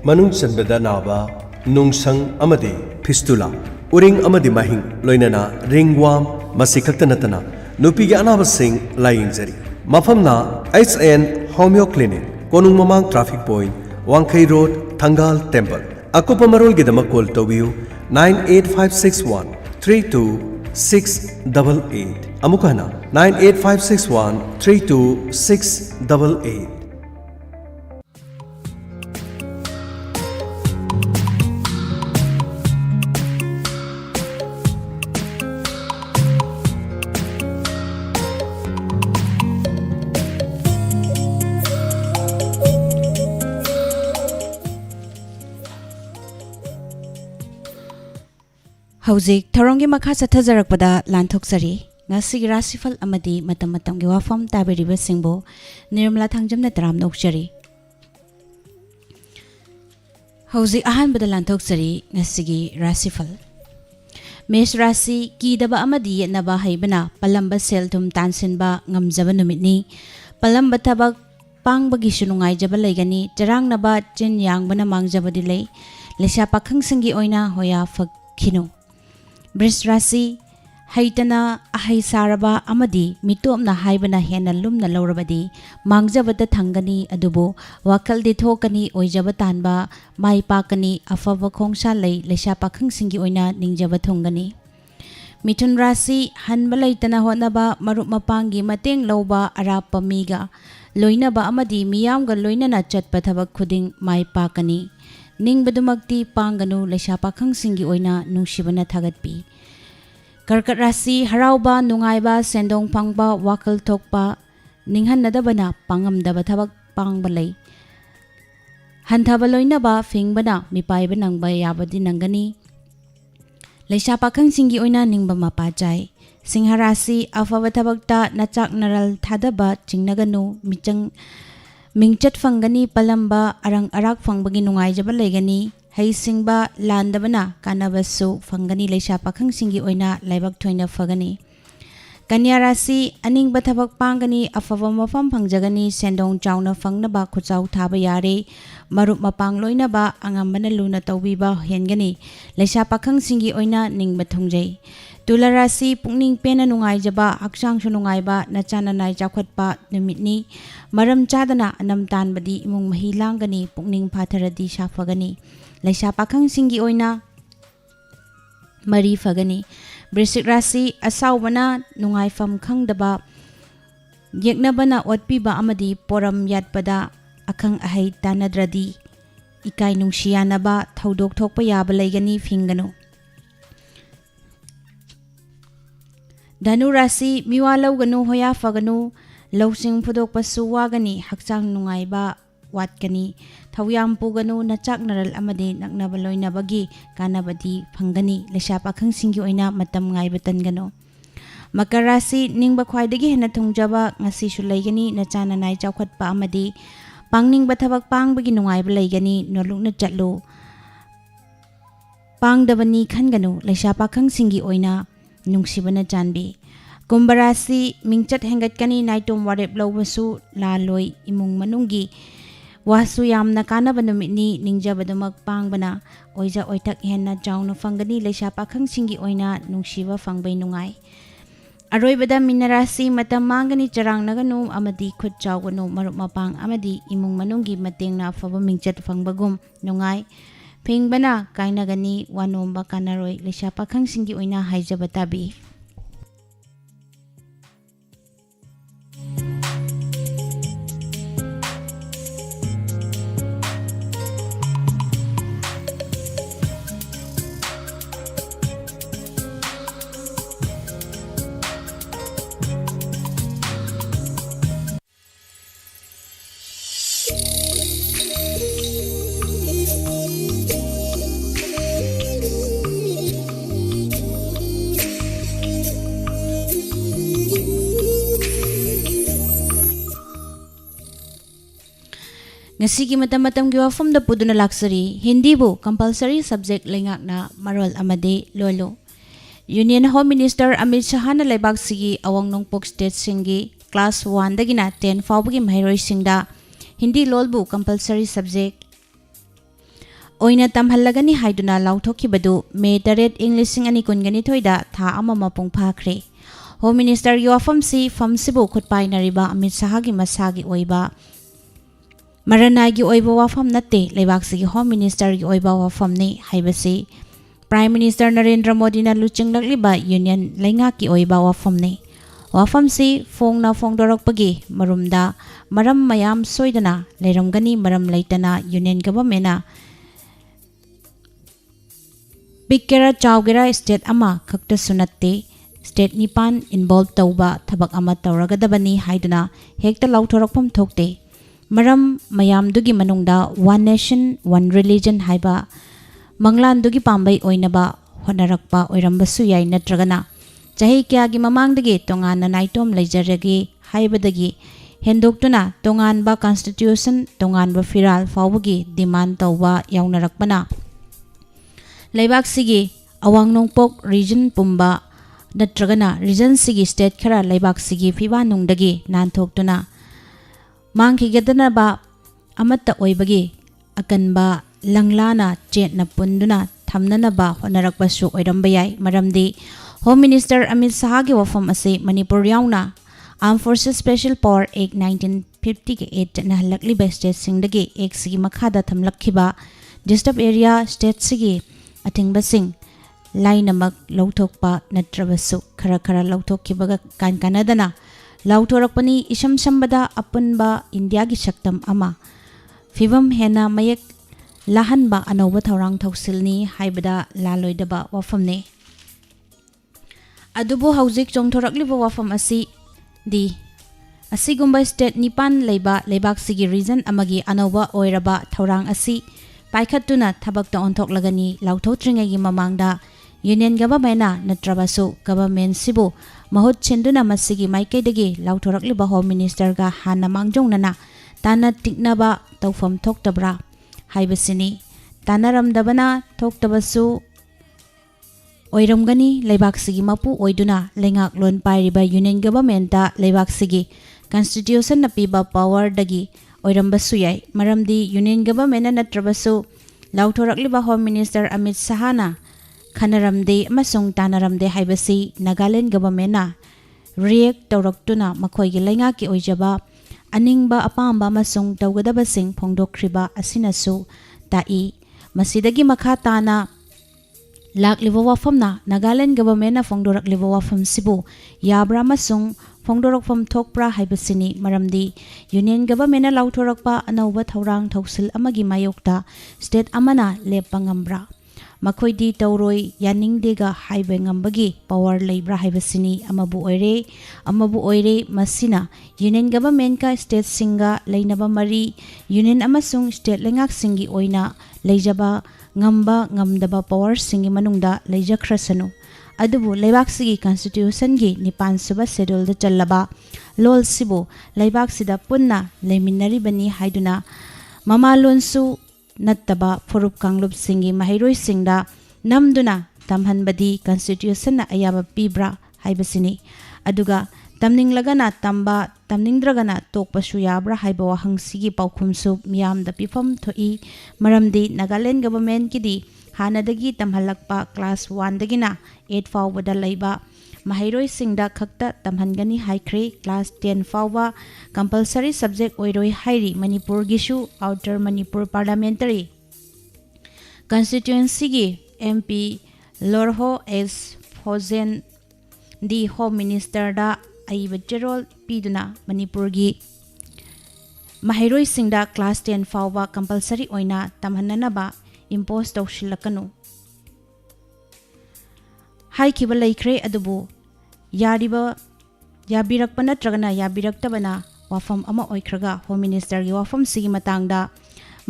manung chanbada naba nungsang amadi fistula uring amadi mahing loinana ringworm masikakta natana nupi gi anaba sing layingjari mafamna HN Homeo Clinic konung mamang traffic point Wangkai Road Thangal Temple akopa marol gi dama call tobiu 98561 32688 amukana 98561 32688. Hauzik Tharongi makha sathajarakpada lanthokchari ngasi rasifal amadi matam gi wafam tabiriba singbo nirmala thangjamna taram nokchari Hauzik ahanbada lanthokchari ngasi gi rasifal Mesh rasi ki daba amadi yetnaba haibana palamba sel thum tansinba ngamjaba numitni palamba thabak pangbagi sunungai jaba laigani charangnaba chin yangbana mangjabadi lei lesha pakhang singi oina hoya fakhino Brisrasi haitana ahai saraba amadi mitopna haibana hena lumna laurabadi mangjabata thangani adubo wakal di thokani oijaba tanba mai pakani afava khongsa lei lesha pakhang singi oina ningjaba thongani Mithun rasi hanba laitana honaba marup mapangi mateng loba arapa miga loinaba amadi miyamga loinana chatpa thabak khuding mai pakani Ningbadumakti panganu lesha pakhang singi oina nungshibana thagatpi Karkat rasi harauba nungaiba sendong pangba wakal thokpa ninghanadabana pangamdaba thabak pangbalai Hanthaba loinaba fingbana mipaiba nangba yabadi nangani lesha pakhang singi oina ningba mapajai Singharasi afaba thabakta nachak naral thadaba chingnaganu michang Mingchat fangani palamba arang arak fangbagi nungai jaba legani hai singba landabana kanabasu fangani leisha pakhang singi oina laibak thoina fagani Kanya rasi aning bathabak pangani afava mafam pangjagani sendong chauna fangnaba khuchau thaba yare marup mapang loina ba angambana luna tawbiba hengani leisha pakhang singi oina ningba thongjai Tularasi pungning pena nungai jaba hakchang su nungai ba nachana nai chakhatpa numitni maram chadana anam tanbadi imung mahilangani pungning phatharadi shafagani leisha pakhang singi oina mari fagani Brisik rasi asawbana nungai fam khangdaba yeknabana otpiba amadi poram yatpada akhang ahai tanadradi ikai nungsiyanaba thaudok thokpa yaba leigani finganu Danu rasi miwalau ganu hoya faganu lausing pudok pasu wagani hakchang nungai ba watkani thawyam puganu nachak naral amadi naknabaloy na bagi kanabadi phangani lesha pakhang singi oina matam ngai batan gano makarasi ningba khwaidagi hena thungjaba ngasi sulaigani nachana nai chawkhatpa amadi pangningba thabak pangbagi nungai ba laigani nolukna chatlu pangdabani khanganu lesha pakhang singi oina nungsibana janbi Kumbarasi mingchat hengatkani naitum warep lawbasu laloi imung manunggi wasu yamna kanaba numitni ningjabadumak pangbana oija oitak henna jauna fangani leisha pakhang singi oina nungsiba fangbai nungai Aroibada minarasi matam mangani charang naganu amadi khut chawganu marup mapang amadi imung manunggi matengna afaba mingchat fangbagum nungai Pingbana kainagani wanomba kanaroi leisha pakhang singi oina haijabatabi Ngasigi matam-matam gi wafam da puduna laksari Hindi bu compulsory subject lengak na marol amade lolo Union Home Minister Amit Shah na laibak sigi awang nongpok state singi class 1 dagina 10 fawbagi mahiroy singda Hindi lol bu compulsory subject oina tamhallagani haiduna lauthokibadu May 8 ing 2023 da tha ama mapung phakre Home Minister gi wafam si famsibu khutpainariba Amit Shah gi masagi oiba Maranai gi oiba wafam natte leibak si Home Minister gi oiba wafam ni haibasi Prime Minister Narendra Modi na luchinglagliba Union Lainga ki oiba wafam ni wafam si fongna fongdorakpagi marumda maram mayam soidana leiramgani maram leitana Union Government na Bigera Chowgera State ama kakta sunatte State nipan involved tauba thabak ama tawragadabani haiduna hekta lauthorokpam thokte maram mayam dugi manungda one nation one religion haiba manglan dugi pambai oinaba honarakpa oirambasu yai natragana chahi kya gi mamangdagi tongana naitom leijaragi haibadagi hendoktuna tonganba constitution tonganba firal fawagi demand tauba yaunarakpana leibak sigi awang nongpok region pumba natragana region sigi state khara leibak sigi fiba nungdagi nanthokduna mangkhigedana ba amatta oibagi akanba langlana chetna punduna thamnana ba honarakbasu oirambayai maramdi Home Minister Amit Shah gi wafam ase Manipur yauna Armed Forces Special Power Act 1958 na halakli ba state singdagi ek sigi makhada thamlakhiba disturbed area state sigi atingbasing lainamak lauthokpa natrabasu khara lauthokkibaga kanadana lautorakpani isham shambada apunba India gi shaktam ama fivam hena mayak lahanba anoba thorang thoksilni haibada laloidaba wafamne adubu hauzik chongthorakliba wafam asi di asigumba state nipan leiba leibak sigi region amagi anoba oiraba thorang asi paikhatuna thabakta onthoklagani lauthotringai gi mamangda Union Government natrabasu government sibu mahut chinduna masigi maikaidagi lautorakliba Home Minister ga hana mangjongna tana tiknaba tawfam thoktabra haibasini tanaramdabana thoktabasu oiramgani leibak sigi mapu oiduna lengak lon pairiba Union Government da leibak sigi constitution na piba power dagi oirambasu yai maramdi Union Government natrabasu lautorakliba Home Minister Amit Shah na khanaramde amasung tanaramde haibasi Nagaland Government na react tawraktuna makhoi gi lainga ki oijaba aningba apamba amasung tawgadabasing phongdokhriba asinasu tai masidagi makha tana lakliba wafamna Nagaland Government na phongdorakliba wafam sibu yabra masung phongdorokfam thokpra haibasini maramdi Union Government na lauthorakpa anauba thorang thoksil amagi mayokta state amana lepangambra makhoi tauroi yaningdega haibe ngambagi power leibra haibasini amabu oire masina Union Government ka state singa leinaba mari Union amasung state lengak singi oina leijaba ngamba ngamdaba power singi manungda leijakrasanu adubu leibak sigi constitution gi nipan suba schedule da challaba lol sibu leibak sida punna leiminari bani haiduna mama lonsu nattaba furup kanglub singi mahairoi singda namduna tamhanbadi constitution na ayaba pibra haibasini aduga tamninglagana tamba tamningdragana tokpasu yabra haiba wahang sigi paukhumsu miyamda pifam thoi maramdi Nagaland Government kidi hanadagi tamhalakpa class 1 dagina 8 fawbada laiba mahairoi singda khakta tamhangani haikre class 10 fawba compulsory subject oiroi hairi Manipur gishu outer Manipur parliamentary constituency gi MP Lorho S Fozen di Home Minister da aiba jerol piduna Manipur gi mahairoi singda class 10 fawba compulsory oina tamhananaba impose tawshilakanu haikiba laikre adubu yariba yabirakpa natragana yabiraktabana wafam ama oikraga Home Minister gi wafam sigi matangda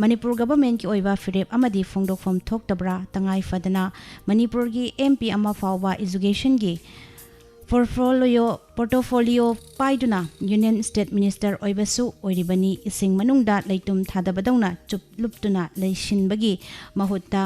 Manipur Government ki oiba firep amadi phongdokfam thoktabra tangai fadana Manipur gi MP ama fawba education gi portfolio paiduna Union State Minister oibasu oiribani ising manungda leitum thadabadawna chup luptuna leishinbagi mahutta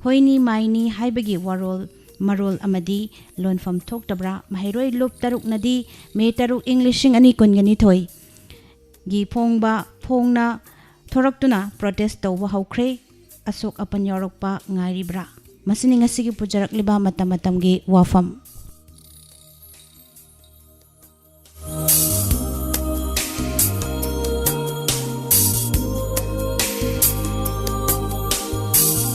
hoini maini haibagi warol marol amadi lonfam thoktabra mahairoi lup taruk nadi May 3 English ani kongani thoi gi phongna thoraktuna protest tawba haukhre asok apan yorokpa ngairibra. Masini ngasigi pujarakliba matam-matamgi wafam.